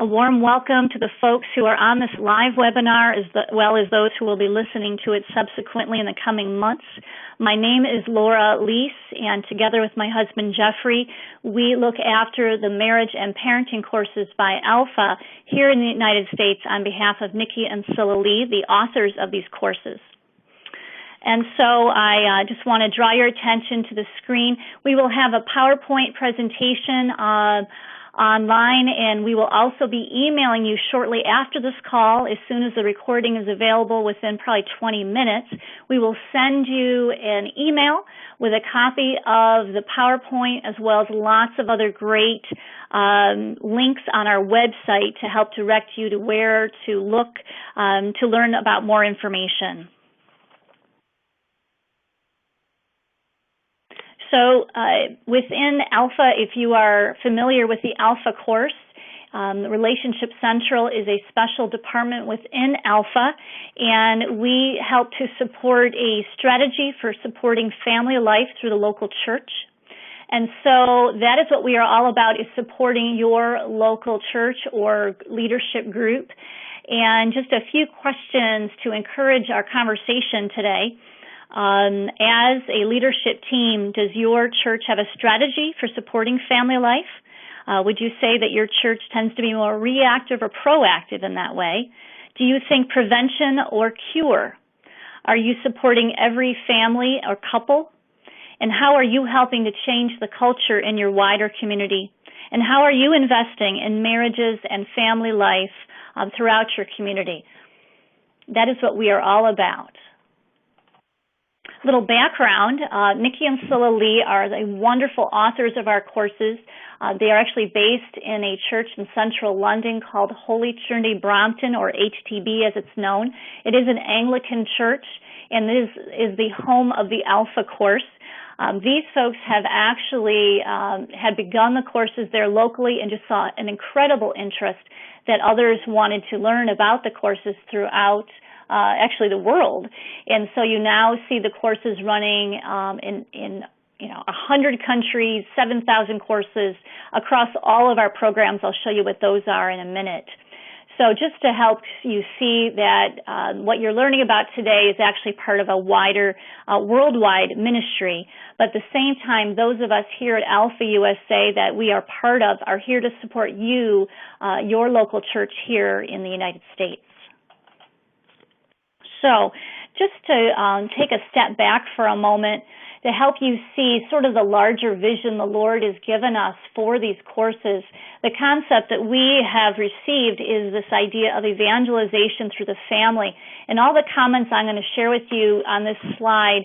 A warm welcome to the folks who are on this live webinar as well as those who will be listening to it subsequently in the coming months. My name is Laura Lease, and together with my husband Jeffrey, we look after the marriage and parenting courses by Alpha here in the United States on behalf of Nikki and Scylla Lee, the authors of these courses. And so I just want to draw your attention to the screen. We will have a PowerPoint presentation online, and we will also be emailing you shortly after this call. As soon as the recording is available, within probably 20 minutes, we will send you an email with a copy of the PowerPoint as well as lots of other great links on our website to help direct you to where to look to learn about more information. So within Alpha, if you are familiar with the Alpha course, Relationship Central is a special department within Alpha, and we help to support a strategy for supporting family life through the local church. And so that is what we are all about, is supporting your local church or leadership group. And just a few questions to encourage our conversation today. As a leadership team, does your church have a strategy for supporting family life? Would you say that your church tends to be more reactive or proactive in that way? Do you think prevention or cure? Are you supporting every family or couple? And how are you helping to change the culture in your wider community? And how are you investing in marriages and family life throughout your community? That is what we are all about. Little background, Nikki and Scylla Lee are the wonderful authors of our courses. They are actually based in a church in central London called Holy Trinity Brompton, or HTB as it's known. It is an Anglican church, and this is the home of the Alpha course. These folks have actually had begun the courses there locally and just saw an incredible interest that others wanted to learn about the courses throughout actually the world. And so you now see the courses running in 100 countries, 7,000 courses across all of our programs. I'll show you what those are in a minute. So just to help you see that what you're learning about today is actually part of a wider worldwide ministry. But at the same time, those of us here at Alpha USA that we are part of are here to support you, your local church here in the United States. So just to take a step back for a moment to help you see sort of the larger vision the Lord has given us for these courses, the concept that we have received is this idea of evangelization through the family. And all the comments I'm going to share with you on this slide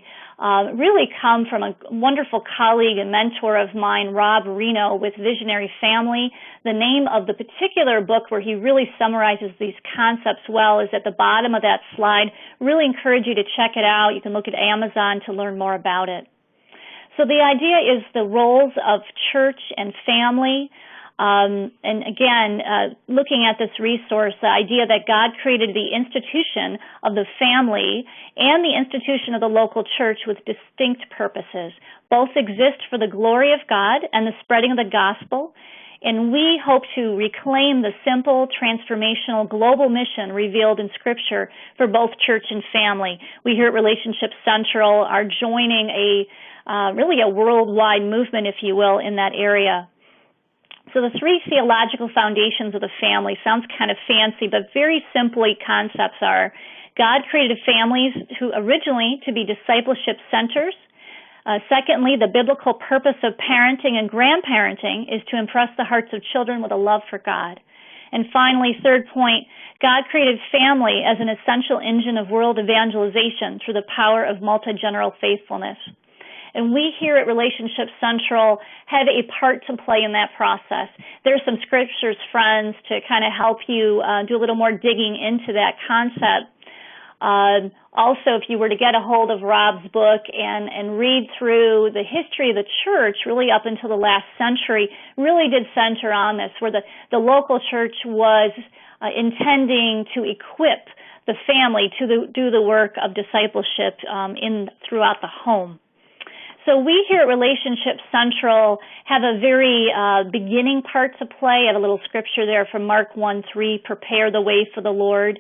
really come from a wonderful colleague and mentor of mine, Rob Reno, with Visionary Family. The name of the particular book where he really summarizes these concepts well is at the bottom of that slide. Really encourage you to check it out. You can look at Amazon to learn more about it. So the idea is the roles of church and family. And again, looking at this resource, the idea that God created the institution of the family and the institution of the local church with distinct purposes. Both exist for the glory of God and the spreading of the gospel. And we hope to reclaim the simple, transformational, global mission revealed in Scripture for both church and family. We here at Relationship Central are joining really a worldwide movement, if you will, in that area. So the three theological foundations of the family sounds kind of fancy, but very simply concepts are: God created families who originally to be discipleship centers. Secondly, the biblical purpose of parenting and grandparenting is to impress the hearts of children with a love for God. And finally, third point, God created family as an essential engine of world evangelization through the power of multi-general faithfulness. And we here at Relationship Central have a part to play in that process. There's some scriptures, friends, to kind of help you do a little more digging into that concept. Also, if you were to get a hold of Rob's book and read through the history of the church, really up until the last century, really did center on this, where the local church was intending to equip the family to do the work of discipleship throughout the home. So we here at Relationship Central have a very beginning part to play. I have a little scripture there from Mark 1:3, prepare the way for the Lord,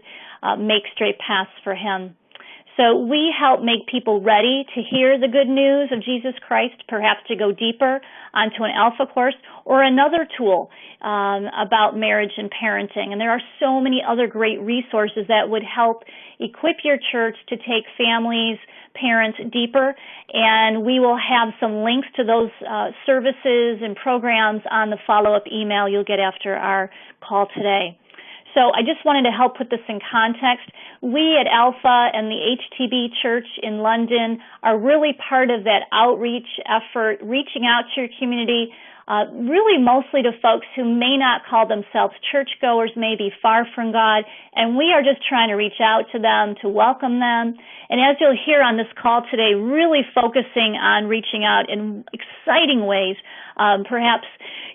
make straight paths for him. So we help make people ready to hear the good news of Jesus Christ, perhaps to go deeper onto an Alpha course or another tool about marriage and parenting. And there are so many other great resources that would help equip your church to take families, parents deeper. And we will have some links to those services and programs on the follow-up email you'll get after our call today. So I just wanted to help put this in context. We at Alpha and the HTB Church in London are really part of that outreach effort, reaching out to your community, really mostly to folks who may not call themselves churchgoers, may be far from God, and we are just trying to reach out to them, to welcome them. And as you'll hear on this call today, really focusing on reaching out in exciting ways. Perhaps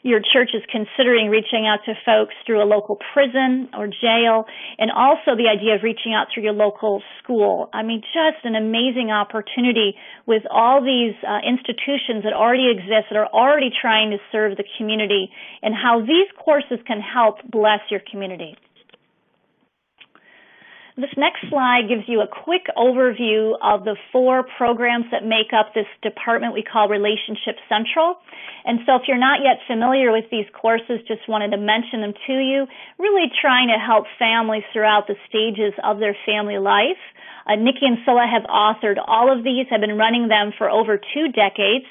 your church is considering reaching out to folks through a local prison or jail, and also the idea of reaching out through your local school. I mean, just an amazing opportunity with all these institutions that already exist, that are already trying to serve the community, and how these courses can help bless your community. This next slide gives you a quick overview of the 4 programs that make up this department we call Relationship Central. And so if you're not yet familiar with these courses, just wanted to mention them to you, really trying to help families throughout the stages of their family life. Nikki and Scylla have authored all of these, have been running them for over 2 decades.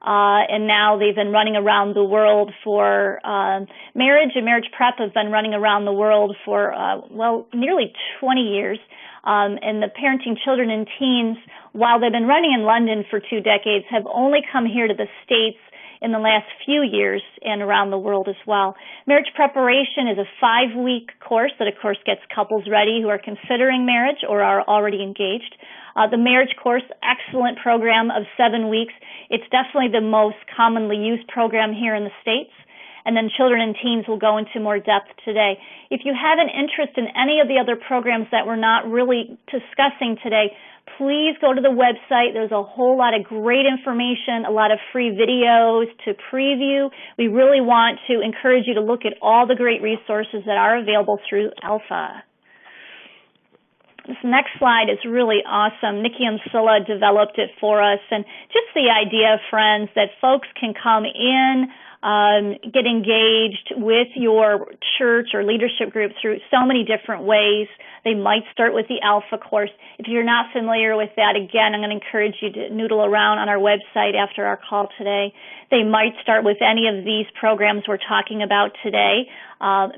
And now they've been running around the world for marriage and marriage prep have been running around the world for, nearly 20 years. And the parenting children and teens, while they've been running in London for 2 decades, have only come here to the States in the last few years and around the world as well. Marriage preparation is a 5-week course that, of course, gets couples ready who are considering marriage or are already engaged. The marriage course, excellent program of 7 weeks. It's definitely the most commonly used program here in the States. And then children and teens will go into more depth today. If you have an interest in any of the other programs that we're not really discussing today, please go to the website. There's a whole lot of great information, a lot of free videos to preview. We really want to encourage you to look at all the great resources that are available through Alpha. This next slide is really awesome. Nikki and Scylla developed it for us, and just the idea, friends, that folks can come in, get engaged with your church or leadership group through so many different ways. They might start with the Alpha course. If you're not familiar with that, again, I'm going to encourage you to noodle around on our website after our call today. They might start with any of these programs we're talking about today,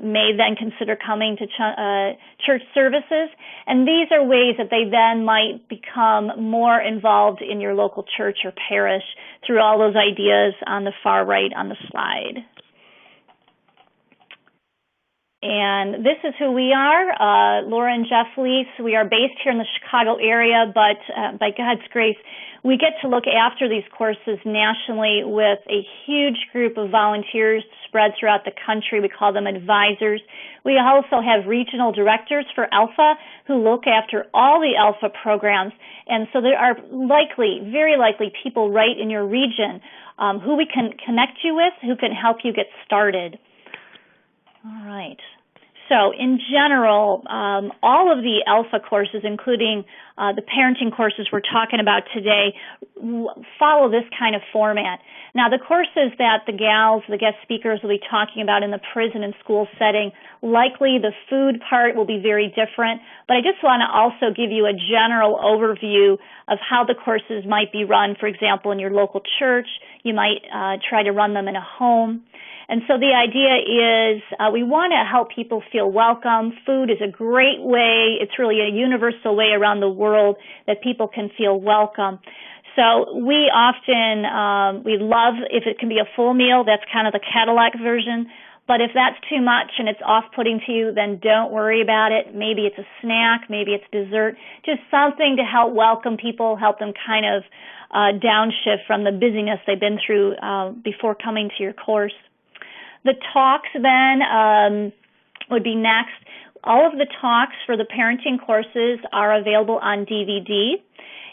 may then consider coming to church services, and these are ways that they then might become more involved in your local church or parish through all those ideas on the far right on the slide. And this is who we are, Laura and Jeff Leese. We are based here in the Chicago area, but by God's grace, we get to look after these courses nationally with a huge group of volunteers spread throughout the country. We call them advisors. We also have regional directors for Alpha who look after all the Alpha programs. And so there are very likely people right in your region who we can connect you with, who can help you get started. All right. So in general, all of the Alpha courses, including the parenting courses we're talking about today, follow this kind of format. Now, the courses that the gals, the guest speakers, will be talking about in the prison and school setting, likely the food part will be very different, but I just want to also give you a general overview of how the courses might be run, for example, in your local church. You might try to run them in a home. And so the idea is we want to help people feel welcome. Food is a great way. It's really a universal way around the world that people can feel welcome. So we often, we love if it can be a full meal. That's kind of the Cadillac version. But if that's too much and it's off-putting to you, then don't worry about it. Maybe it's a snack, maybe it's dessert, just something to help welcome people, help them kind of downshift from the busyness they've been through before coming to your course. The talks then would be next. All of the talks for the parenting courses are available on DVD.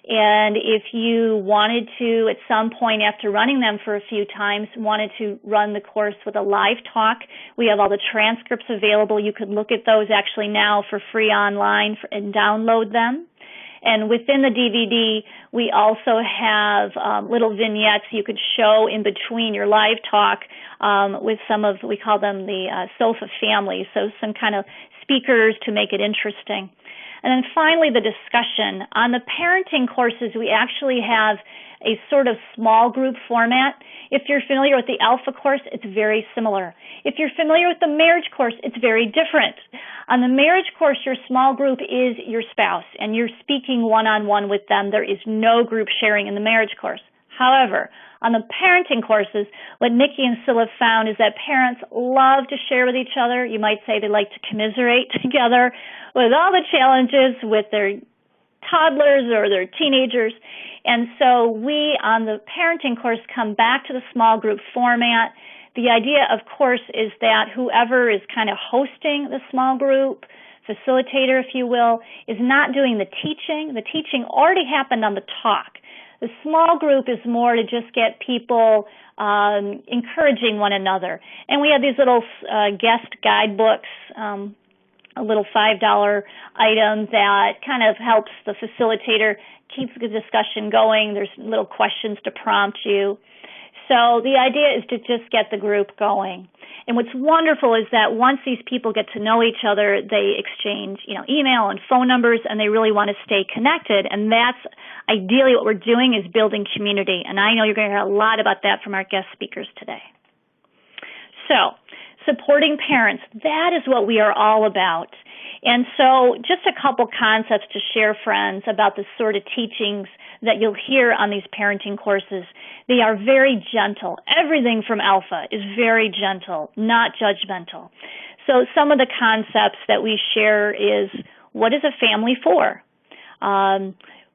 And if you wanted to, at some point after running them for a few times, wanted to run the course with a live talk, we have all the transcripts available. You could look at those actually now for free online and download them. And within the DVD, we also have little vignettes you could show in between your live talk with some of, we call them the sofa family, so some kind of speakers to make it interesting. And then finally, the discussion. On the parenting courses, we actually have a sort of small group format. If you're familiar with the Alpha course, it's very similar. If you're familiar with the marriage course, it's very different. On the marriage course, your small group is your spouse, and you're speaking one-on-one with them. There is no group sharing in the marriage course. However, on the parenting courses, what Nikki and Syl have found is that parents love to share with each other. You might say they like to commiserate together with all the challenges with their toddlers or their teenagers. And so we, on the parenting course, come back to the small group format. The idea, of course, is that whoever is kind of hosting the small group, facilitator, if you will, is not doing the teaching. The teaching already happened on the talk. The small group is more to just get people encouraging one another. And we have these little guest guidebooks, a little $5 item that kind of helps the facilitator keep the discussion going. There's little questions to prompt you. So the idea is to just get the group going. And what's wonderful is that once these people get to know each other, they exchange, email and phone numbers, and they really want to stay connected. And that's ideally what we're doing, is building community. And I know you're going to hear a lot about that from our guest speakers today. So, supporting parents, that is what we are all about. And so just a couple concepts to share, friends, about the sort of teachings that you'll hear on these parenting courses. They are very gentle. Everything from Alpha is very gentle, not judgmental. So some of the concepts that we share is, what is a family for?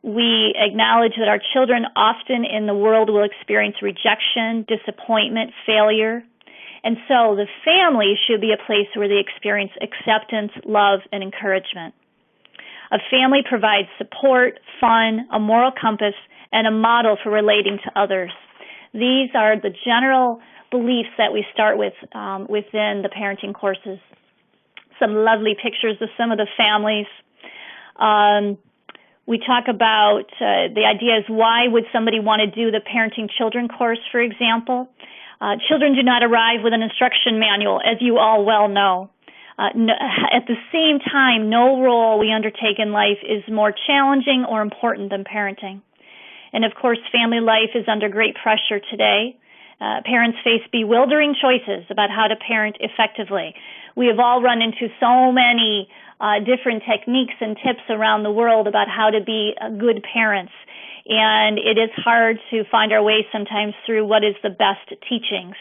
We acknowledge that our children often in the world will experience rejection, disappointment, failure. And so the family should be a place where they experience acceptance, love, and encouragement. A family provides support, fun, a moral compass, and a model for relating to others. These are the general beliefs that we start with within the parenting courses. Some lovely pictures of some of the families. We talk about the idea is, why would somebody want to do the Parenting Children course, for example? Children do not arrive with an instruction manual, as you all well know. At the same time, no role we undertake in life is more challenging or important than parenting. And of course, family life is under great pressure today. Parents face bewildering choices about how to parent effectively. We have all run into so many different techniques and tips around the world about how to be good parents. And it is hard to find our way sometimes through what is the best teachings.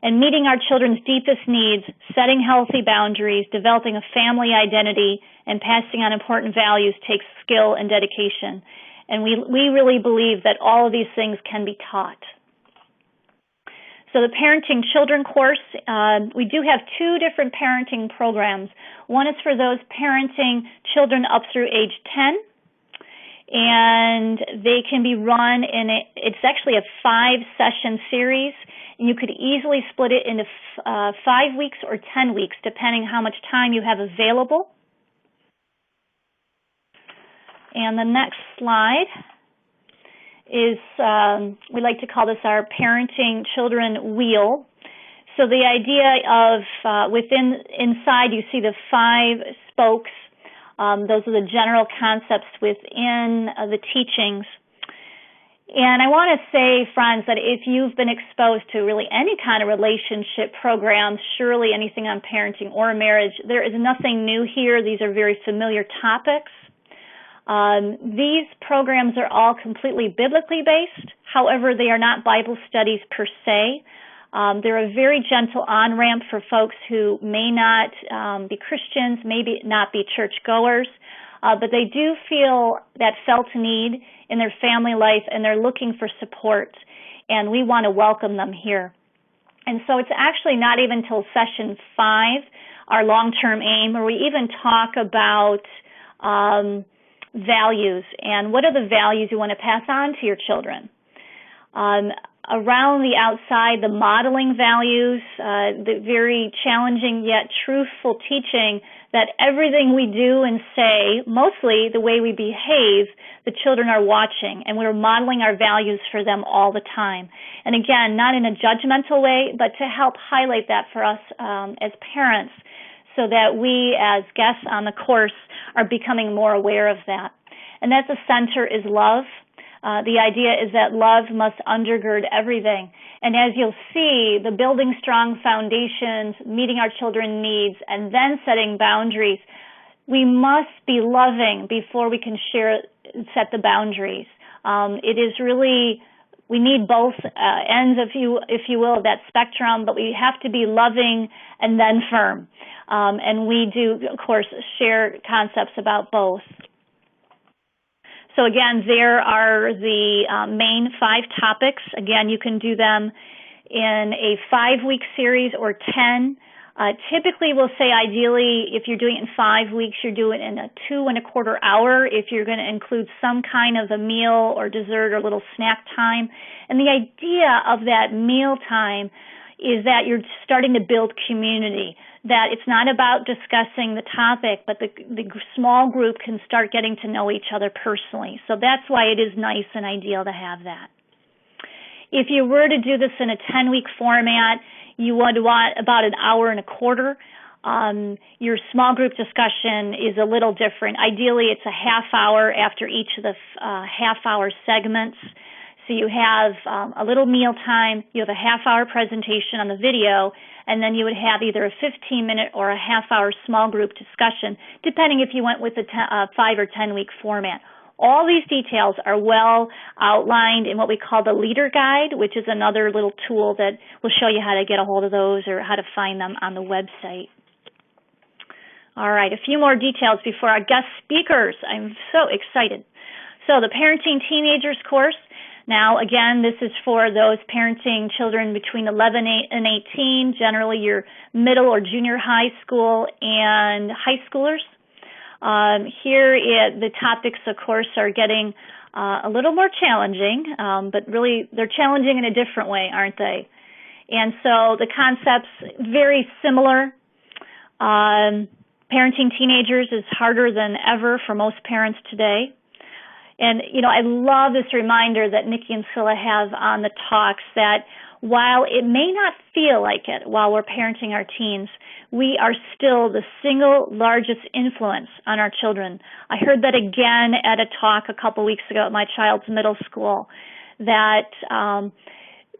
And meeting our children's deepest needs, setting healthy boundaries, developing a family identity, and passing on important values takes skill and dedication. And we really believe that all of these things can be taught. So the Parenting Children course, we do have two different parenting programs. One is for those parenting children up through age 10. And they can be run it's actually a 5-session series, and you could easily split it into 5 weeks or 10 weeks, depending how much time you have available. And the next slide is, we like to call this our Parenting Children Wheel. So the idea of, inside you see the 5 spokes. Those are the general concepts within the teachings. And I want to say, friends, that if you've been exposed to really any kind of relationship programs, surely anything on parenting or marriage, there is nothing new here. These are very familiar topics. These programs are all completely biblically based. However, they are not Bible studies per se. They're a very gentle on-ramp for folks who may not be Christians, maybe not be churchgoers, but they do feel that felt need in their family life, and they're looking for support, and we want to welcome them here. And so it's actually not even until session 5, our long-term aim, where we even talk about values, and what are the values you want to pass on to your children. Around the outside, the modeling values, the very challenging yet truthful teaching that everything we do and say, mostly the way we behave, the children are watching, and we're modeling our values for them all the time. And again, not in a judgmental way, but to help highlight that for us as parents, so that we as guests on the course are becoming more aware of that. And at the center is love. The idea is that love must undergird everything. And as you'll see, the building strong foundations, meeting our children's needs, and then setting boundaries, we must be loving before we can set the boundaries. It is really, we need both ends, if you will, of that spectrum, but we have to be loving and then firm. And we do, of course, share concepts about both. So again, there are the main 5 topics. Again, you can do them in a 5-week series or 10. Typically, we'll say ideally, if you're doing it in 5 weeks, you're doing it in a 2.25 hour if you're going to include some kind of a meal or dessert or little snack time. And the idea of that meal time is that you're starting to build community, that it's not about discussing the topic, but the small group can start getting to know each other personally. So that's why it is nice and ideal to have that. If you were to do this in a 10-week format, you would want about 1.25 hours. Your small group discussion is a little different. Ideally, it's a half hour after each of the half-hour segments. So you have a little meal time, you have a half-hour presentation on the video, and then you would have either a 15-minute or a half-hour small group discussion, depending if you went with a 5 or 10-week format. All these details are well outlined in what we call the Leader Guide, which is another little tool that will show you how to get a hold of those or how to find them on the website. All right, a few more details before our guest speakers. I'm so excited. So the Parenting Teenagers course. Now, again, this is for those parenting children between 11 and 18, generally your middle or junior high school and high schoolers. The topics, of course, are getting a little more challenging, but really they're challenging in a different way, aren't they? And so the concepts very similar. Parenting teenagers is harder than ever for most parents today. And, I love this reminder that Nikki and Scylla have on the talks that while it may not feel like it while we're parenting our teens, we are still the single largest influence on our children. I heard that again at a talk a couple weeks ago at my child's middle school, that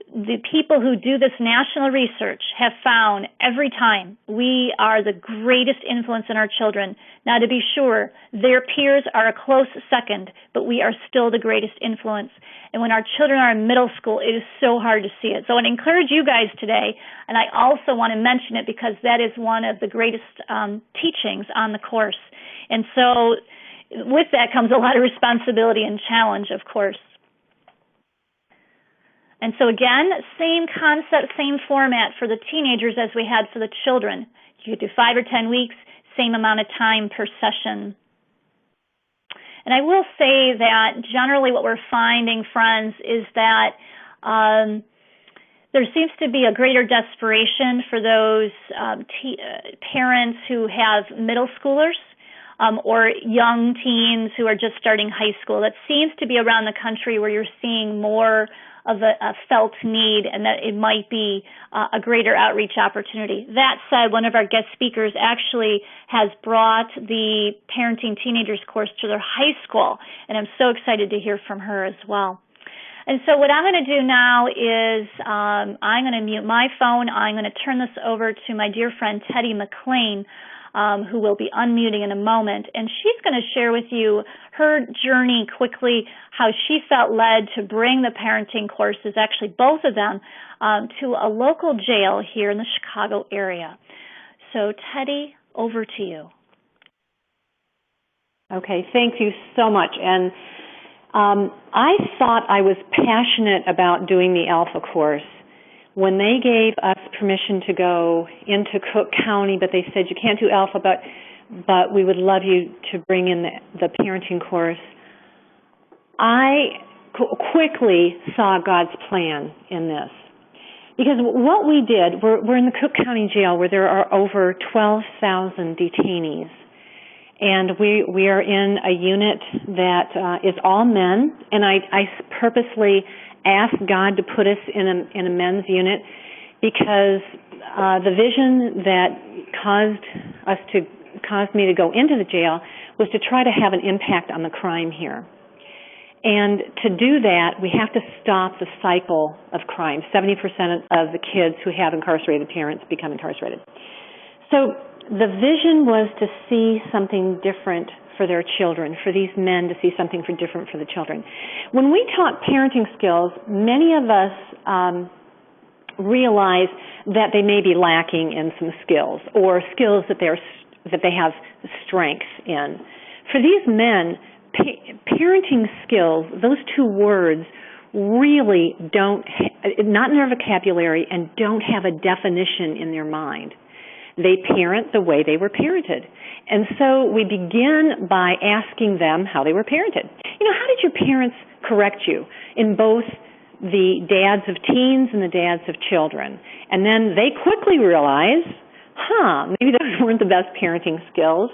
the people who do this national research have found every time we are the greatest influence in our children. Now, to be sure, their peers are a close second, but we are still the greatest influence. And when our children are in middle school, it is so hard to see it. So I want to encourage you guys today, and I also want to mention it because that is one of the greatest teachings on the course. And so with that comes a lot of responsibility and challenge, of course. And so again, same concept, same format for the teenagers as we had for the children. You could do 5 or 10 weeks, same amount of time per session. And I will say that generally what we're finding, friends, is that there seems to be a greater desperation for those parents who have middle schoolers or young teens who are just starting high school. That seems to be around the country where you're seeing more of a felt need and that it might be a greater outreach opportunity. That said, one of our guest speakers actually has brought the Parenting Teenagers course to their high school, and I'm so excited to hear from her as well. And so what I'm going to do now is I'm going to mute my phone. I'm going to turn this over to my dear friend Teddy McLean, who will be unmuting in a moment, and she's going to share with you her journey quickly, how she felt led to bring the parenting courses, actually both of them, to a local jail here in the Chicago area. So Teddy, over to you. Okay, thank you so much. And I thought I was passionate about doing the Alpha course when they gave us permission to go into Cook County, but they said you can't do Alpha, but but we would love you to bring in the parenting course. I quickly saw God's plan in this. Because what we did, we're in the Cook County Jail where there are over 12,000 detainees. And we are in a unit that is all men, and I purposely asked God to put us in a men's unit because the vision that caused me to go into the jail was to try to have an impact on the crime here. And to do that, we have to stop the cycle of crime. 70% of the kids who have incarcerated parents become incarcerated. So the vision was to see something different for their children, for these men to see something different for the children. When we taught parenting skills, many of us realize that they may be lacking in some skills or skills that they have strength in. For these men, parenting skills, those two words really not in their vocabulary and don't have a definition in their mind. They parent the way they were parented. And so we begin by asking them how they were parented. How did your parents correct you in both the dads of teens and the dads of children? And then they quickly realize, maybe those weren't the best parenting skills.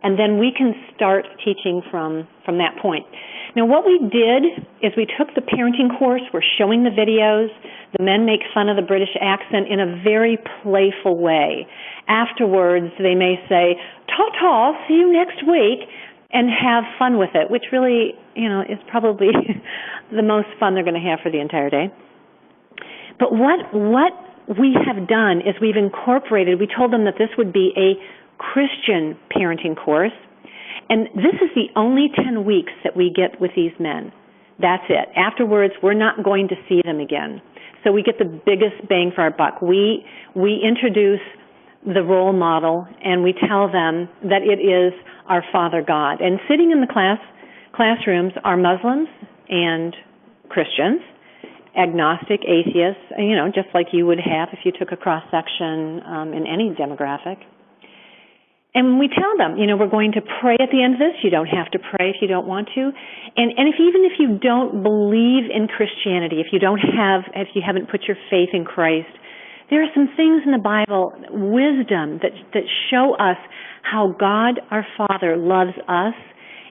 And then we can start teaching from that point. Now, what we did is we took the parenting course. We're showing the videos. The men make fun of the British accent in a very playful way. Afterwards, they may say, "Ta-ta, see you next week," and have fun with it, which really, is probably the most fun they're going to have for the entire day. But what we have done is we've incorporated, we told them that this would be a Christian parenting course, and this is the only 10 weeks that we get with these men. That's it. Afterwards, we're not going to see them again. So we get the biggest bang for our buck. We introduce the role model, and we tell them that it is our Father God. And sitting in the classrooms are Muslims and Christians, agnostic, atheists, just like you would have if you took a cross-section in any demographic. And we tell them, we're going to pray at the end of this. You don't have to pray if you don't want to. And even if you don't believe in Christianity, if you haven't put your faith in Christ, there are some things in the Bible, wisdom, that show us how God, our Father, loves us,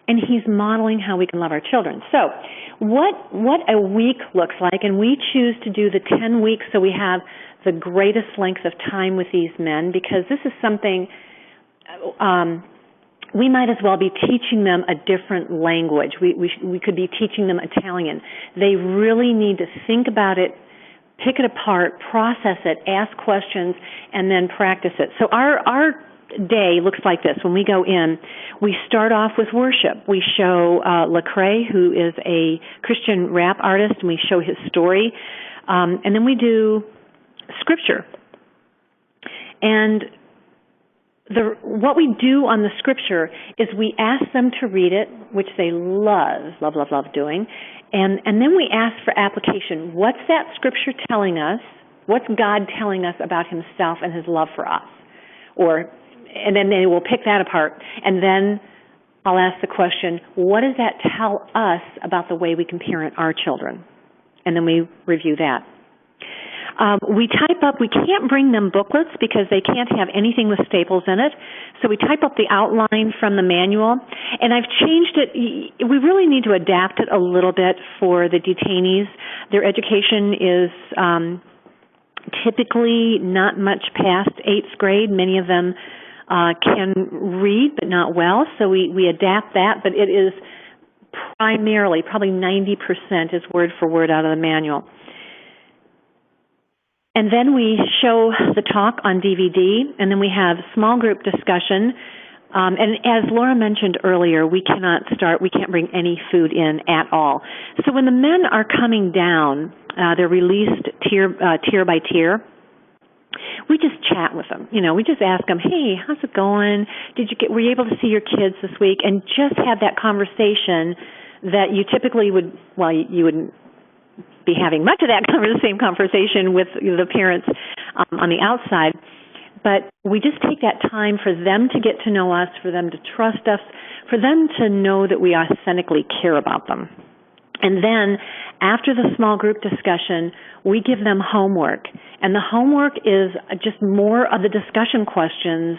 and He's modeling how we can love our children. So what a week looks like, and we choose to do the 10 weeks so we have the greatest length of time with these men, because this is something we might as well be teaching them a different language. We could be teaching them Italian. They really need to think about it, pick it apart, process it, ask questions, and then practice it. So our day looks like this. When we go in, we start off with worship. We show Lecrae, who is a Christian rap artist, and we show his story. And then we do scripture. And what we do on the scripture is we ask them to read it, which they love doing, and then we ask for application. What's that scripture telling us? What's God telling us about Himself and His love for us? And then they will pick that apart, and then I'll ask the question, what does that tell us about the way we can parent our children? And then we review that. We can't bring them booklets because they can't have anything with staples in it. So we type up the outline from the manual. And I've changed it. We really need to adapt it a little bit for the detainees. Their education is typically not much past 8th grade. Many of them can read, but not well. So we adapt that. But it is primarily, probably 90% is word for word out of the manual. And then we show the talk on DVD, and then we have small group discussion. And as Laura mentioned earlier, we can't bring any food in at all. So when the men are coming down, they're released tier by tier. We just chat with them. We just ask them, hey, how's it going? Were you able to see your kids this week? And just have that conversation that you typically would, you wouldn't be having much of that same conversation with the parents on the outside. but we just take that time for them to get to know us, for them to trust us, for them to know that we authentically care about them. And then, after the small group discussion, we give them homework. And the homework is just more of the discussion questions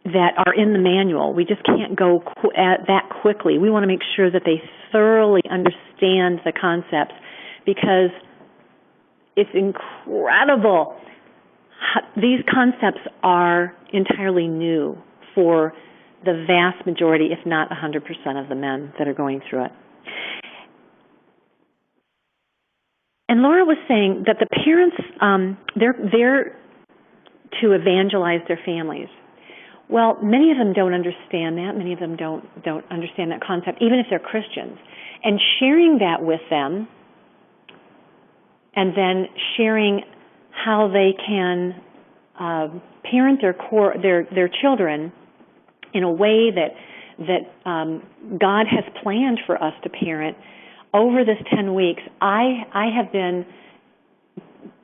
that are in the manual. We just can't go that quickly. We want to make sure that they thoroughly understand the concepts, because it's incredible. These concepts are entirely new for the vast majority, if not 100% of the men that are going through it. And Laura was saying that the parents, they're there to evangelize their families. Well, many of them don't understand that. Many of them don't understand that concept, even if they're Christians. And sharing that with them, and then sharing how they can parent their children in a way that God has planned for us to parent. Over this 10 weeks, I have been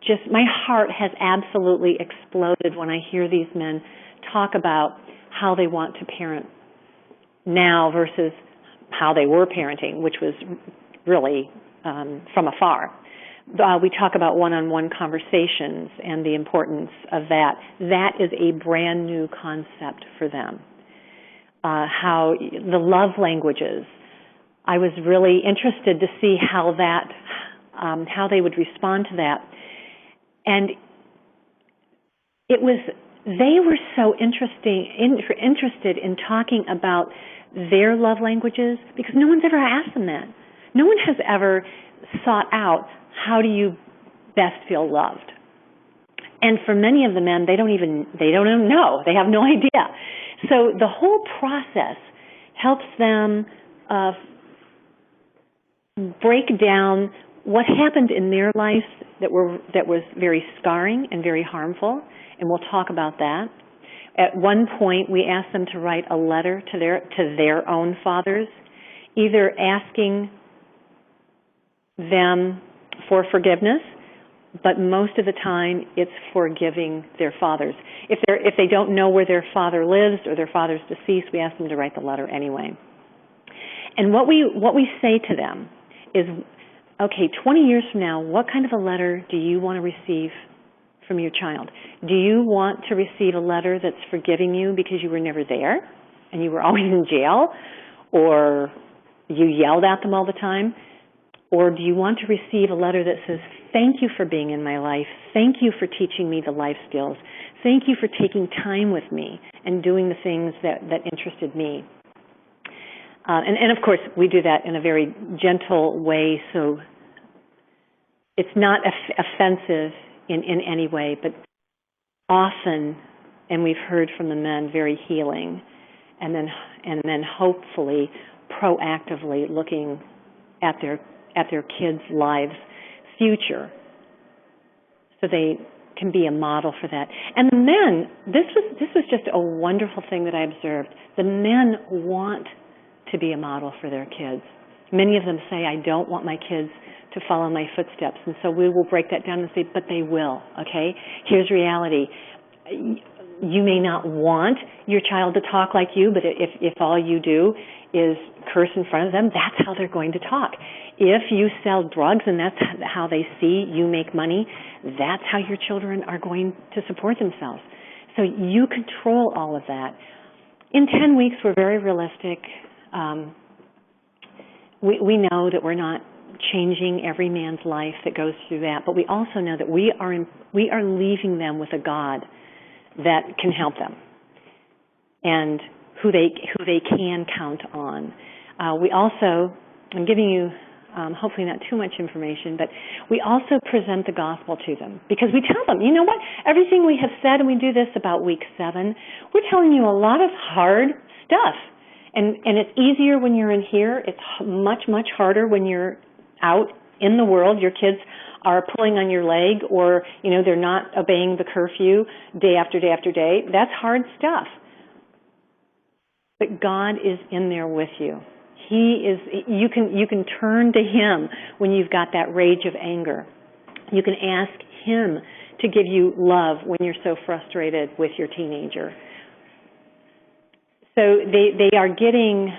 just, my heart has absolutely exploded when I hear these men talk about how they want to parent now versus how they were parenting, which was really from afar. We talk about one-on-one conversations and the importance of that. That is a brand new concept for them. How the love languages, I was really interested to see how they would respond to that. And they were so interested in talking about their love languages, because no one's ever asked them that. No one has ever sought out, how do you best feel loved? And for many of the men, they don't even know. They have no idea. So the whole process helps them break down what happened in their life that was very scarring and very harmful, and we'll talk about that. At one point, we asked them to write a letter to their own fathers, either asking them for forgiveness, but most of the time it's forgiving their fathers. If they don't know where their father lives or their father's deceased, we ask them to write the letter anyway. And what we say to them is, okay, 20 years from now, what kind of a letter do you want to receive from your child? Do you want to receive a letter that's forgiving you because you were never there and you were always in jail, or you yelled at them all the time? Or do you want to receive a letter that says, thank you for being in my life, thank you for teaching me the life skills, thank you for taking time with me and doing the things that interested me? And of course, we do that in a very gentle way, so it's not offensive in any way, but often, and we've heard from the men, very healing, and then hopefully proactively looking at their kids' lives' future, so they can be a model for that. And the men, this was just a wonderful thing that I observed. The men want to be a model for their kids. Many of them say, I don't want my kids to follow my footsteps. And so we will break that down and say, but they will, okay? Here's reality. You may not want your child to talk like you, but if all you do is curse in front of them, that's how they're going to talk. If you sell drugs and that's how they see you make money, that's how your children are going to support themselves. So you control all of that. In 10 weeks, we're very realistic. We know that we're not changing every man's life that goes through that, but we also know that we are leaving them with a God that can help them and who they can count on. We also, I'm giving you hopefully not too much information, but we also present the gospel to them, because we tell them, you know what, everything we have said, and we do this about week 7, we're telling you a lot of hard stuff. And it's easier when you're in here. It's much, much harder when you're out in the world. Your kids are pulling on your leg, or, they're not obeying the curfew day after day after day. That's hard stuff. But God is in there with you. You can turn to Him when you've got that rage of anger. You can ask Him to give you love when you're so frustrated with your teenager. So they are getting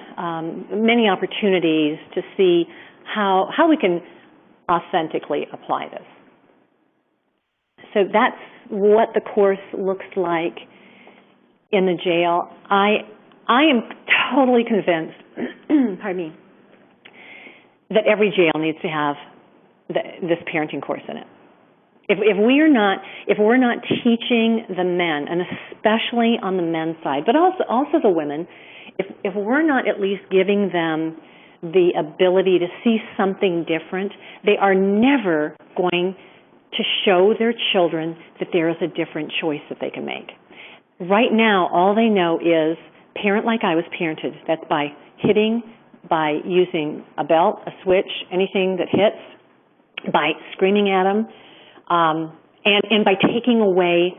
many opportunities to see how we can authentically apply this. So that's what the course looks like in the jail. I am totally convinced, pardon me, that every jail needs to have this parenting course in it. If we're not teaching the men, and especially on the men's side, but also the women, if we're not at least giving them the ability to see something different, they are never going to show their children that there is a different choice that they can make. Right now, all they know is parent like I was parented. That's by hitting, by using a belt, a switch, anything that hits, by screaming at them, and by taking away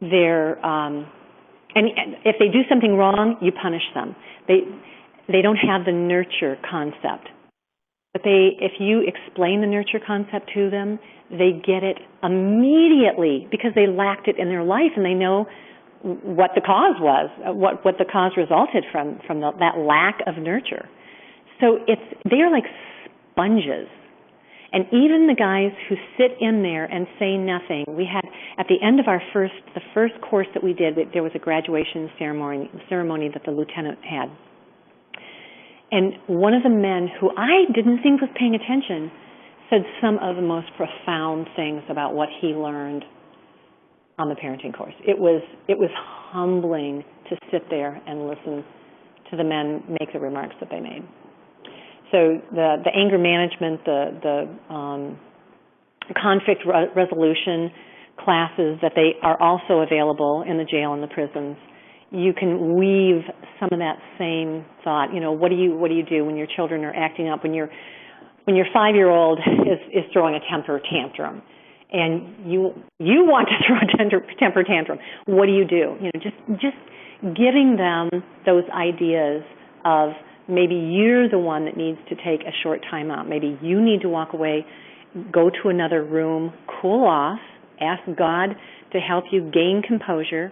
their, and if they do something wrong, you punish them. They don't have the nurture concept. But if you explain the nurture concept to them, they get it immediately because they lacked it in their life and they know what the cause was, what the cause resulted from that lack of nurture. So they're like sponges. And even the guys who sit in there and say nothing, we had, at the end of the first course that we did, there was a graduation ceremony that the lieutenant had. And one of the men who I didn't think was paying attention said some of the most profound things about what he learned on the parenting course. It was humbling to sit there and listen to the men make the remarks that they made. So the anger management, the conflict resolution classes that they are also available in the jail and the prisons, you can weave some of that same thought. You know, what do you do when your children are acting up? When your 5-year-old is throwing a temper tantrum, and you want to throw a temper tantrum, what do? You know, just giving them those ideas of maybe you're the one that needs to take a short time out. Maybe you need to walk away, go to another room, cool off, ask God to help you gain composure,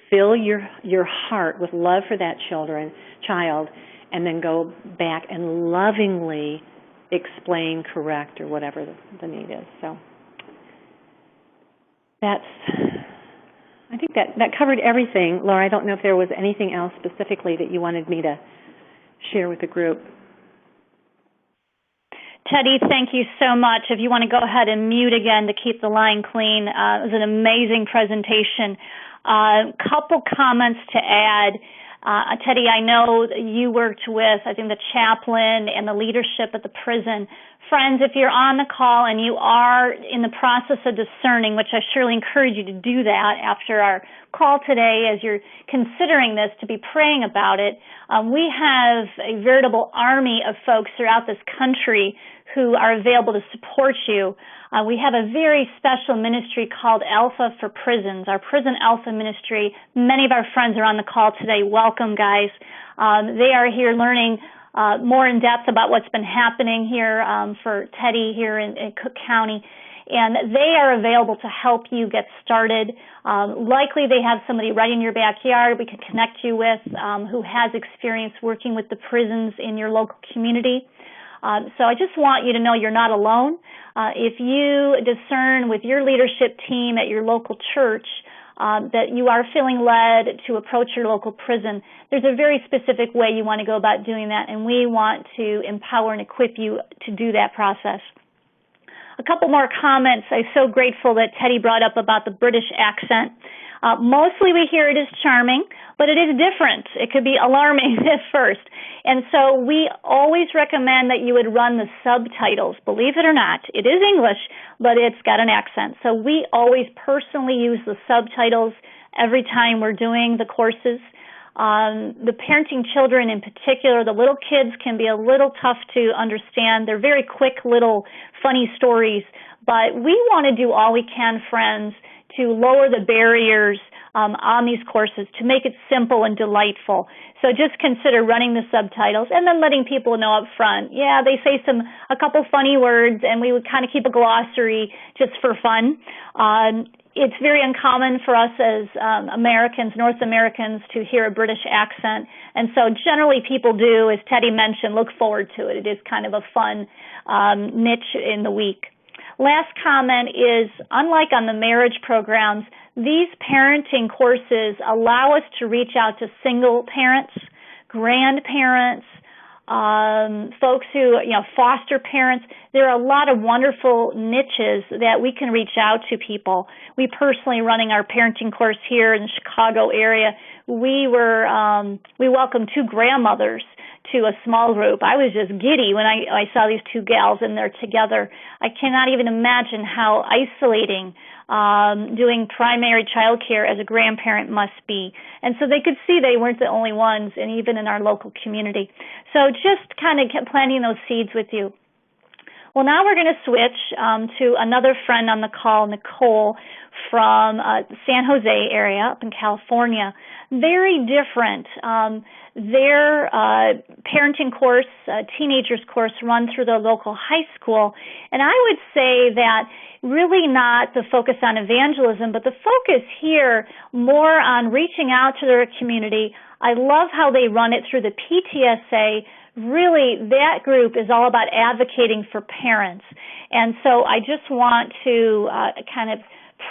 fill your heart with love for that child, and then go back and lovingly explain, correct, or whatever the need is. So I think that covered everything. Laura, I don't know if there was anything else specifically that you wanted me to share with the group. Teddy, thank you so much. If you want to go ahead and mute again to keep the line clean, it was an amazing presentation. Couple comments to add. Teddy, I know you worked with, I think, the chaplain and the leadership at the prison. Friends, if you're on the call and you are in the process of discerning, which I surely encourage you to do that after our call today as you're considering this, to be praying about it, we have a veritable army of folks throughout this country who are available to support you. We have a very special ministry called Alpha for Prisons, our Prison Alpha ministry. Many of our friends are on the call today. Welcome, guys. They are here learning more in depth about what's been happening here for Teddy here in Cook County. And they are available to help you get started. Likely they have somebody right in your backyard we could connect you with who has experience working with the prisons in your local community. So I just want you to know you're not alone. If you discern with your leadership team at your local church that you are feeling led to approach your local prison, there's a very specific way you want to go about doing that, and we want to empower and equip you to do that process. A couple more comments. I'm so grateful that Teddy brought up about the British accent. Mostly we hear it as charming, but it is different. It could be alarming at first. And so we always recommend that you would run the subtitles. Believe it or not, it is English, but it's got an accent. So we always personally use the subtitles every time we're doing the courses. The parenting children in particular, the little kids can be a little tough to understand. They're very quick little funny stories, but we want to do all we can, friends, to lower the barriers on these courses to make it simple and delightful. So just consider running the subtitles and then letting people know up front. Yeah, they say a couple funny words, and we would kind of keep a glossary just for fun. It's very uncommon for us as Americans, North Americans, to hear a British accent. And so generally people do, as Teddy mentioned, look forward to it. It is kind of a fun niche in the week. Last comment is, unlike on the marriage programs, these parenting courses allow us to reach out to single parents, grandparents, folks who, foster parents. There are a lot of wonderful niches that we can reach out to people. We personally, running our parenting course here in the Chicago area, we welcomed 2 grandmothers to a small group. I was just giddy when I saw these 2 gals and they're together. I cannot even imagine how isolating doing primary child care as a grandparent must be. And so they could see they weren't the only ones, and even in our local community. So just kind of kept planting those seeds with you. Well, now we're going to switch to another friend on the call, Nicole, from San Jose area up in California. Very different. Their parenting course, teenagers course, run through the local high school. And I would say that really not the focus on evangelism, but the focus here more on reaching out to their community. I love how they run it through the PTSA. Really, that group is all about advocating for parents. And so I just want to kind of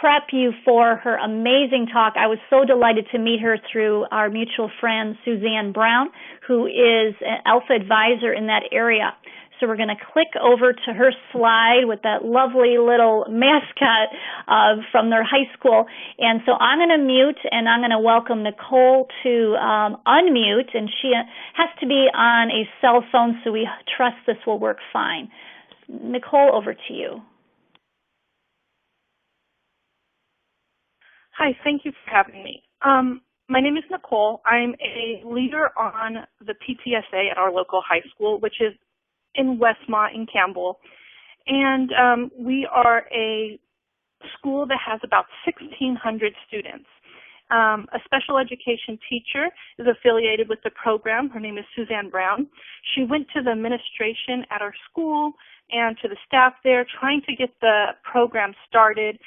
prep you for her amazing talk. I was so delighted to meet her through our mutual friend, Suzanne Brown, who is an Alpha advisor in that area. So we're going to click over to her slide with that lovely little mascot from their high school. And so I'm going to mute, and I'm going to welcome Nicole to unmute, and she has to be on a cell phone, so we trust this will work fine. Nicole, over to you. Hi, thank you for having me. My name is Nicole. I'm a leader on the PTSA at our local high school, which is in Westmont in Campbell. And we are a school that has about 1,600 students. A special education teacher is affiliated with the program. Her name is Suzanne Brown. She went to the administration at our school and to the staff there trying to get the program started.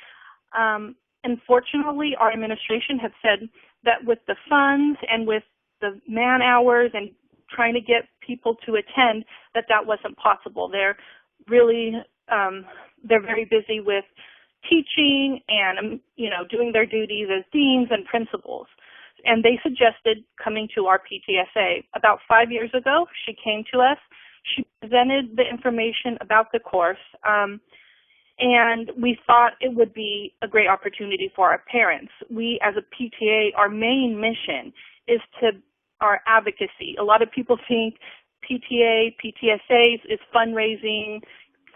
Unfortunately, our administration had said that with the funds and with the man hours and trying to get people to attend, that wasn't possible. They're really, they're very busy with teaching and, doing their duties as deans and principals. And they suggested coming to our PTSA. About 5 years ago, she came to us. She presented the information about the course. And we thought it would be a great opportunity for our parents. We, as a PTA, our main mission is our advocacy. A lot of people think PTA, PTSAs is fundraising,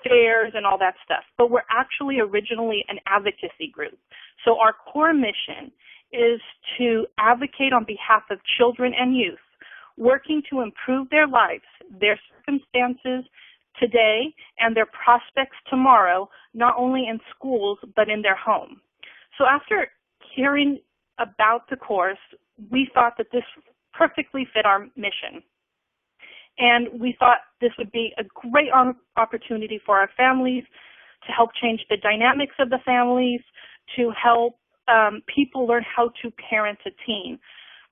fairs, and all that stuff. But we're actually originally an advocacy group. So our core mission is to advocate on behalf of children and youth, working to improve their lives, their circumstances today, and their prospects tomorrow, not only in schools, but in their home. So after hearing about the course, we thought that this perfectly fit our mission. And we thought this would be a great opportunity for our families to help change the dynamics of the families, to help people learn how to parent a teen.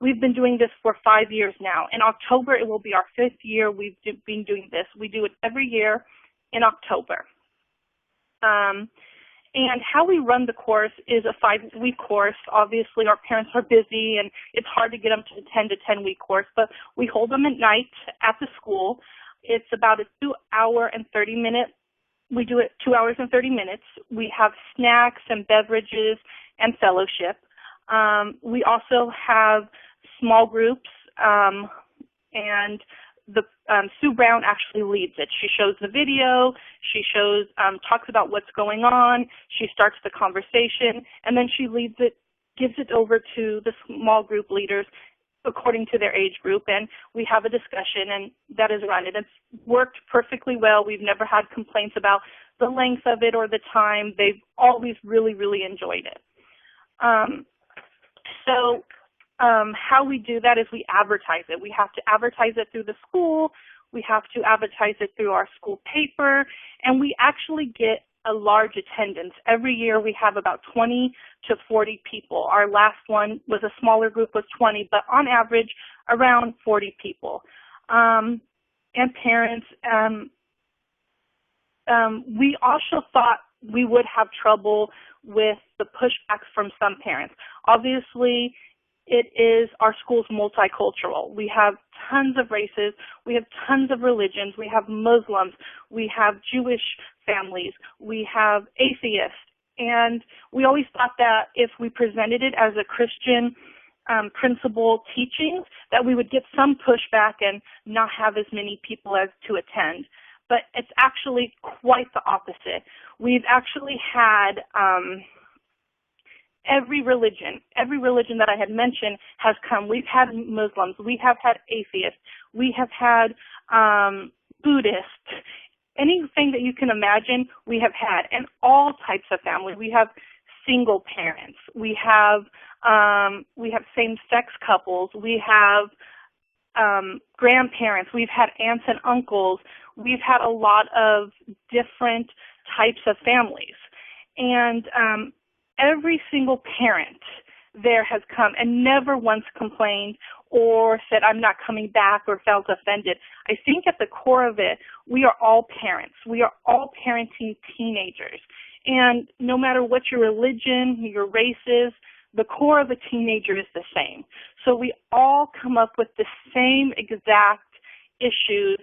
We've been doing this for 5 years now. In October, it will be our 5th year we've been doing this. We do it every year in October. And how we run the course is a 5-week course. Obviously, our parents are busy, and it's hard to get them to attend a 10-week course, but we hold them at night at the school. It's about a 2-hour and 30-minute. We do it 2 hours and 30 minutes. We have snacks and beverages and fellowship. We also have small groups, and Sue Brown actually leads it. She shows the video, she talks about what's going on, she starts the conversation, and then she leads it, gives it over to the small group leaders according to their age group, and we have a discussion, and that is run. And it's worked perfectly well. We've never had complaints about the length of it or the time. They've always really, really enjoyed it. So how we do that is we advertise it. We have to advertise it through the school. We have to advertise it through our school paper, and we actually get a large attendance. Every year we have about 20 to 40 people. Our last one was a smaller group, was 20, but on average around 40 people. And parents, we also thought we would have trouble with the pushbacks from some parents. Obviously, our school's multicultural. We have tons of races, we have tons of religions, we have Muslims, we have Jewish families, we have atheists, and we always thought that if we presented it as a Christian principle teachings, that we would get some pushback and not have as many people as to attend. But it's actually quite the opposite. We've actually had every religion that I had mentioned has come. We've had Muslims, we have had atheists, we have had Buddhists, anything that you can imagine we have had, and all types of family. We have single parents, we have same-sex couples, we have grandparents, we've had aunts and uncles, we've had a lot of different types of families. And every single parent there has come and never once complained or said, I'm not coming back, or felt offended. I think at the core of it, we are all parents. We are all parenting teenagers. And no matter what your religion, your race is, the core of a teenager is the same. So we all come up with the same exact issues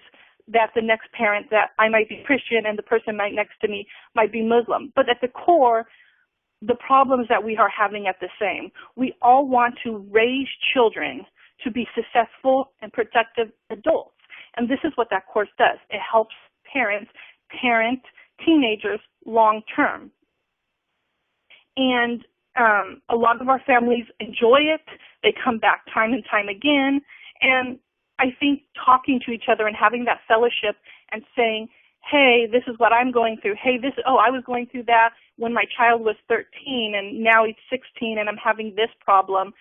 that the next parent, that I might be Christian and the person next to me might be Muslim. But at the core, the problems that we are having at the same. We all want to raise children to be successful and productive adults. And this is what that course does. It helps parents parent teenagers long term. And a lot of our families enjoy it. They come back time and time again. And I think talking to each other and having that fellowship and saying, hey, this is what I'm going through. Hey, I was going through that when my child was 13 and now he's 16 and I'm having this problem.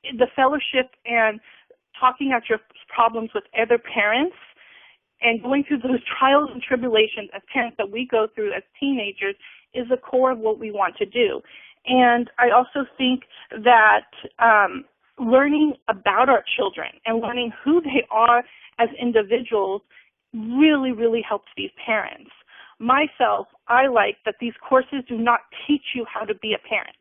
The fellowship and talking out your problems with other parents and going through those trials and tribulations as parents that we go through as teenagers is the core of what we want to do. And I also think that learning about our children and learning who they are as individuals really, really helps these parents. Myself, I like that these courses do not teach you how to be a parent.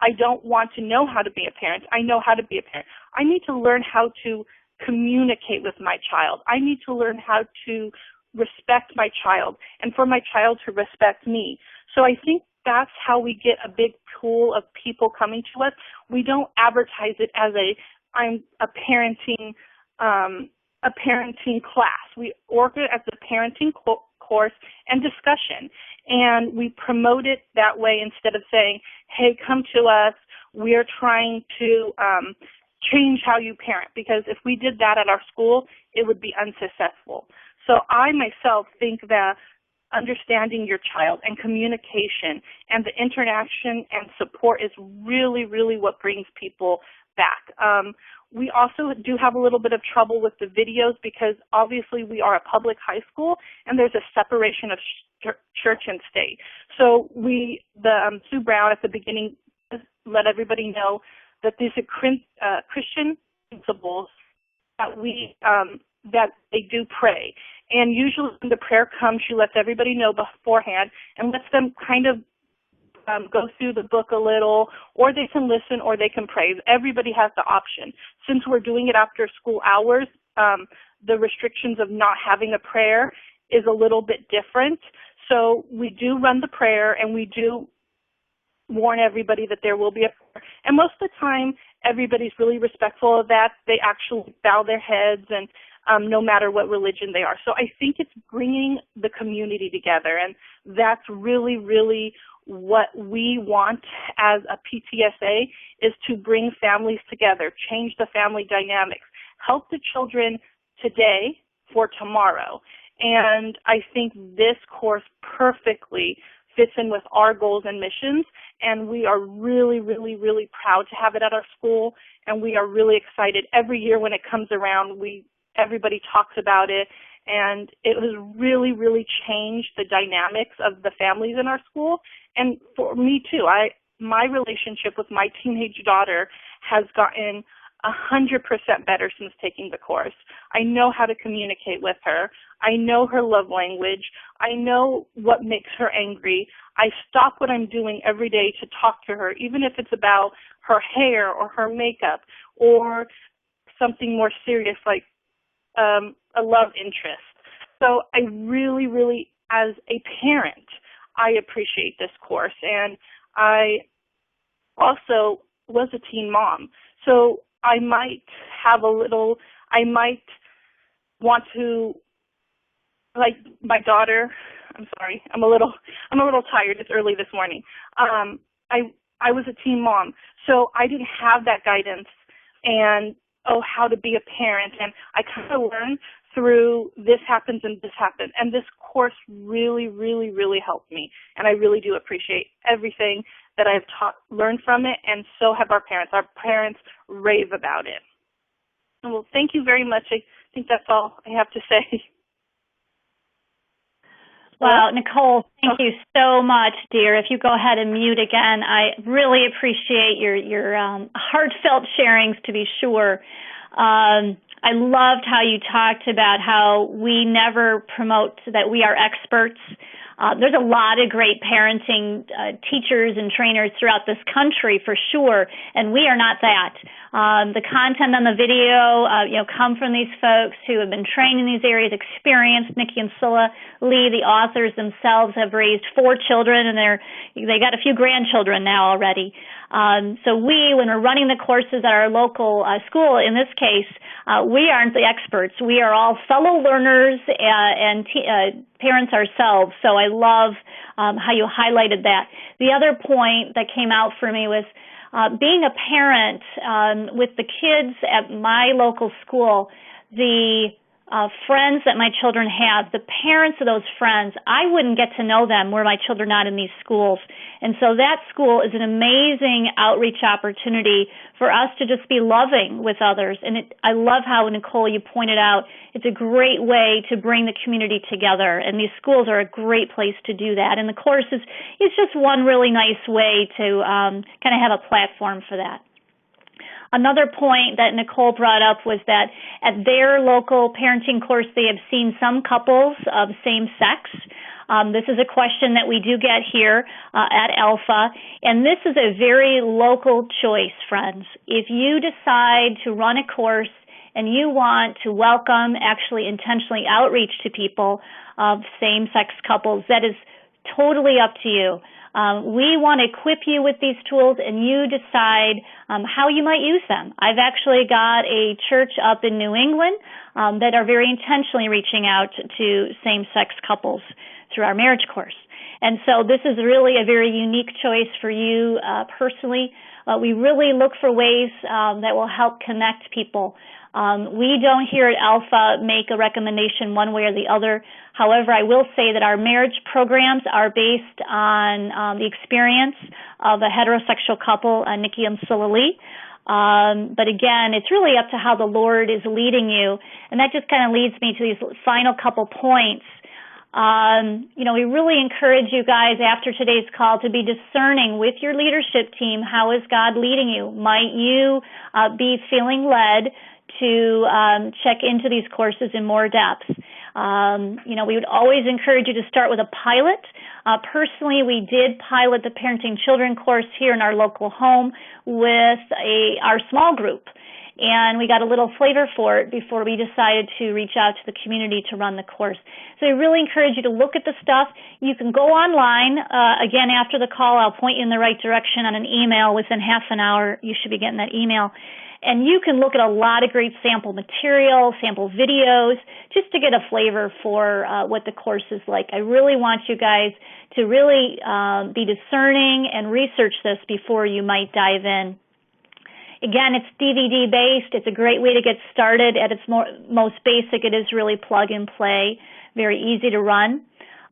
I don't want to know how to be a parent. I know how to be a parent. I need to learn how to communicate with my child. I need to learn how to respect my child and for my child to respect me. So I think that's how we get a big pool of people coming to us. We don't advertise it as I'm a parenting class. We order it as a parenting course and discussion, and we promote it that way instead of saying, hey, come to us, we're trying to change how you parent, because if we did that at our school, it would be unsuccessful. So I myself think that understanding your child and communication and the interaction and support is really, really what brings people back. We also do have a little bit of trouble with the videos because obviously we are a public high school and there's a separation of church and state. So Sue Brown at the beginning let everybody know that these are Christian principles that they do pray. And usually when the prayer comes, she lets everybody know beforehand and lets them kind of go through the book a little, or they can listen or they can pray. Everybody has the option. Since we're doing it after school hours, the restrictions of not having a prayer is a little bit different. So we do run the prayer and we do warn everybody that there will be a prayer. And most of the time, everybody's really respectful of that. They actually bow their heads and no matter what religion they are. So I think it's bringing the community together, and that's really, really what we want as a PTSA, is to bring families together, change the family dynamics, help the children today for tomorrow. And I think this course perfectly fits in with our goals and missions, and we are really, really, really proud to have it at our school, and we are really excited. Every year when it comes around, everybody talks about it, and it has really, really changed the dynamics of the families in our school, and for me too. My relationship with my teenage daughter has gotten 100% better since taking the course. I know how to communicate with her. I know her love language. I know what makes her angry. I stop what I'm doing every day to talk to her, even if it's about her hair or her makeup or something more serious like a love interest. So I really, really, as a parent, I appreciate this course. And I also was a teen mom. So I might want to, like my daughter, I'm sorry, I'm a little tired. It's early this morning. I was a teen mom, so I didn't have that guidance and how to be a parent, and I kind of learned through this happens and this happened, and this course really, really, really helped me, and I really do appreciate everything that I've learned from it, and so have our parents. Our parents rave about it. Well, thank you very much. I think that's all I have to say. Well, Nicole, thank you so much, dear. If you go ahead and mute again, I really appreciate your heartfelt sharings, to be sure. I loved how you talked about how we never promote that we are experts. There's a lot of great parenting teachers and trainers throughout this country, for sure, and we are not that. The content on the video, come from these folks who have been trained in these areas, experienced. Nikki and Scylla Lee, the authors themselves, have raised 4 children, and they got a few grandchildren now already. So when we're running the courses at our local school, in this case, we aren't the experts. We are all fellow learners and parents ourselves. So I love how you highlighted that. The other point that came out for me was being a parent with the kids at my local school, the friends that my children have, the parents of those friends, I wouldn't get to know them were my children not in these schools. And so that school is an amazing outreach opportunity for us to just be loving with others. And I love how, Nicole, you pointed out, it's a great way to bring the community together. And these schools are a great place to do that. And the course is just one really nice way to kind of have a platform for that. Another point that Nicole brought up was that at their local parenting course, they have seen some couples of same sex. This is a question that we do get here at Alpha, and this is a very local choice, friends. If you decide to run a course and you want to welcome, actually intentionally outreach to people of same-sex couples, that is totally up to you. We want to equip you with these tools, and you decide how you might use them. I've actually got a church up in New England that are very intentionally reaching out to same-sex couples through our marriage course. And so this is really a very unique choice for you personally. We really look for ways that will help connect people. We don't here at Alpha make a recommendation one way or the other. However, I will say that our marriage programs are based on the experience of a heterosexual couple, Nikki and Scylla Lee. But again, it's really up to how the Lord is leading you. And that just kind of leads me to these final couple points. We really encourage you guys after today's call to be discerning with your leadership team. How is God leading you? Might you be feeling led to check into these courses in more depth? We would always encourage you to start with a pilot. Personally, we did pilot the Parenting Children course here in our local home with our small group. And we got a little flavor for it before we decided to reach out to the community to run the course. So I really encourage you to look at the stuff. You can go online. Again, after the call, I'll point you in the right direction on an email. Within half an hour, you should be getting that email. And you can look at a lot of great sample material, sample videos, just to get a flavor for what the course is like. I really want you guys to really be discerning and research this before you might dive in. Again, it's DVD-based. It's a great way to get started. At its most basic, it is really plug and play, very easy to run.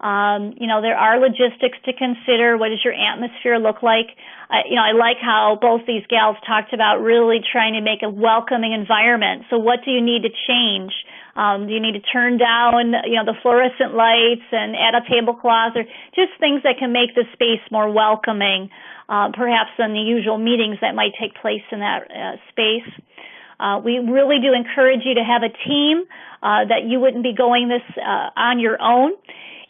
There are logistics to consider. What does your atmosphere look like? I like how both these gals talked about really trying to make a welcoming environment. So what do you need to change? Do you need to turn down, the fluorescent lights and add a tablecloth, or just things that can make the space more welcoming, perhaps than the usual meetings that might take place in that space. We really do encourage you to have a team, that you wouldn't be going this on your own.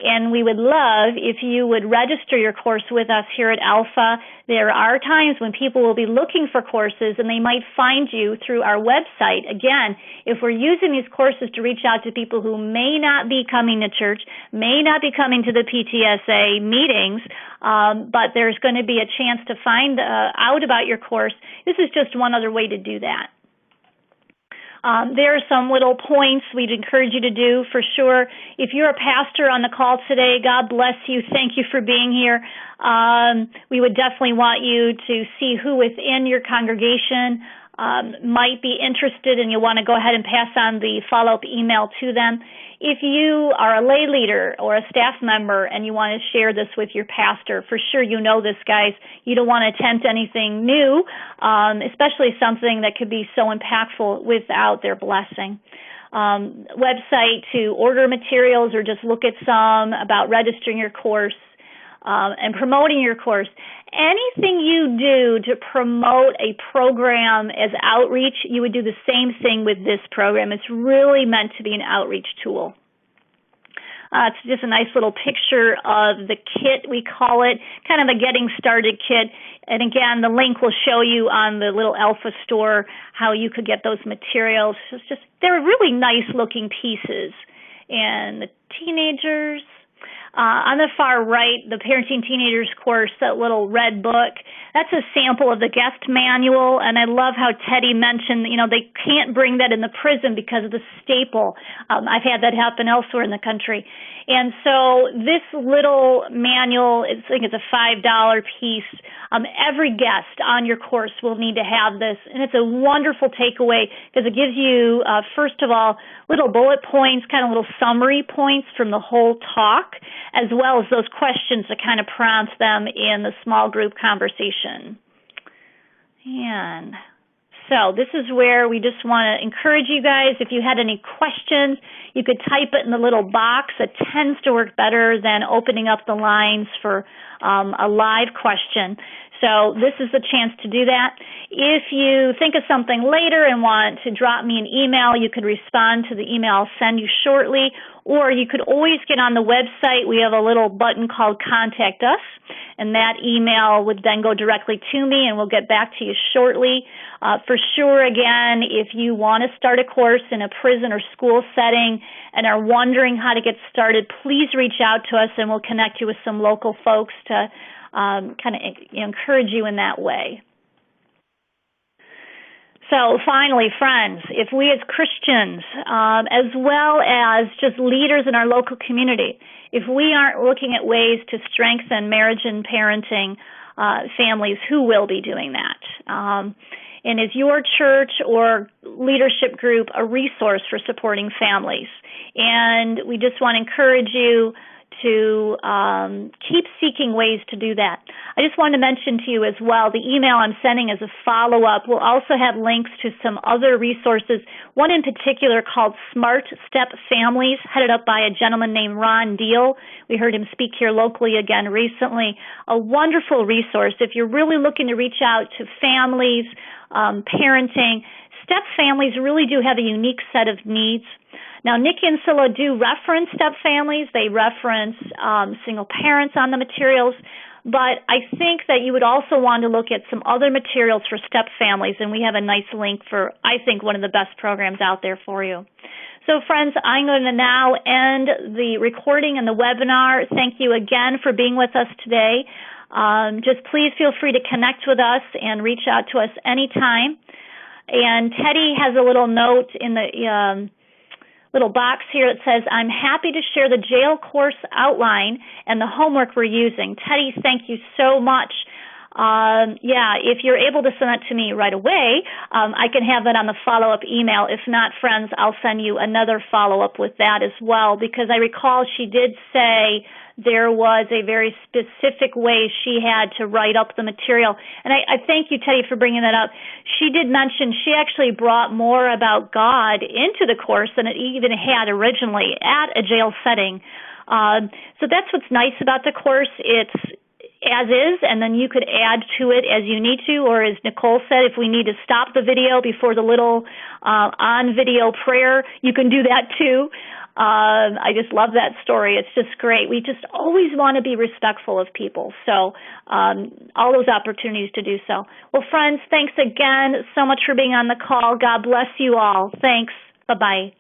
And we would love if you would register your course with us here at Alpha. There are times when people will be looking for courses and they might find you through our website. Again, if we're using these courses to reach out to people who may not be coming to church, may not be coming to the PTSA meetings, but there's going to be a chance to find out about your course, this is just one other way to do that. There are some little points we'd encourage you to do for sure. If you're a pastor on the call today, God bless you. Thank you for being here. We would definitely want you to see who within your congregation might be interested, and you'll want to go ahead and pass on the follow-up email to them. If you are a lay leader or a staff member and you want to share this with your pastor, for sure you know this, guys. You don't want to attempt anything new, especially something that could be so impactful without their blessing. Website to order materials or just look at some about registering your course and promoting your course. Anything you do to promote a program as outreach, you would do the same thing with this program. It's really meant to be an outreach tool. It's just a nice little picture of the kit, we call it, kind of a getting started kit. And again, the link will show you on the little Alpha store how you could get those materials. They're really nice looking pieces. And the teenagers, on the far right, the Parenting Teenagers course, that little red book, that's a sample of the guest manual. And I love how Teddy mentioned, they can't bring that in the prison because of the staple. I've had that happen elsewhere in the country. And so this little manual, I think it's a $5 piece. Every guest on your course will need to have this. And it's a wonderful takeaway because it gives you, first of all, little bullet points, kind of little summary points from the whole talk, as well as those questions to kind of prompt them in the small group conversation. And so this is where we just want to encourage you guys, if you had any questions, you could type it in the little box. It tends to work better than opening up the lines for a live question. So this is the chance to do that. If you think of something later and want to drop me an email, you could respond to the email I'll send you shortly, or you could always get on the website. We have a little button called Contact Us, and that email would then go directly to me, and we'll get back to you shortly. For sure, again, if you want to start a course in a prison or school setting and are wondering how to get started, please reach out to us, and we'll connect you with some local folks to kind of encourage you in that way. So finally, friends, if we as Christians, as well as just leaders in our local community, if we aren't looking at ways to strengthen marriage and parenting families, who will be doing that? And is your church or leadership group a resource for supporting families? And we just want to encourage you to keep seeking ways to do that. I just wanted to mention to you as well, the email I'm sending as a follow-up will also have links to some other resources, one in particular called Smart Step Families, headed up by a gentleman named Ron Deal. We heard him speak here locally again recently. A wonderful resource if you're really looking to reach out to families, parenting. Step families really do have a unique set of needs. Now, Nikki and Scylla do reference step families. They reference single parents on the materials. But I think that you would also want to look at some other materials for step families, and we have a nice link for, I think, one of the best programs out there for you. So, friends, I'm going to now end the recording and the webinar. Thank you again for being with us today. Just please feel free to connect with us and reach out to us anytime. And Teddy has a little note in the little box here that says, I'm happy to share the jail course outline and the homework we're using. Teddy, thank you so much. if you're able to send that to me right away, I can have that on the follow-up email. If not, friends, I'll send you another follow-up with that as well, because I recall she did say there was a very specific way she had to write up the material. And I thank you, Teddy, for bringing that up. She did mention she actually brought more about God into the course than it even had originally at a jail setting. So that's what's nice about the course. It's as is, and then you could add to it as you need to, or as Nicole said, if we need to stop the video before the little on-video prayer, you can do that too. I just love that story. It's just great. We just always want to be respectful of people, so all those opportunities to do so. Well, friends, thanks again so much for being on the call. God bless you all. Thanks. Bye-bye.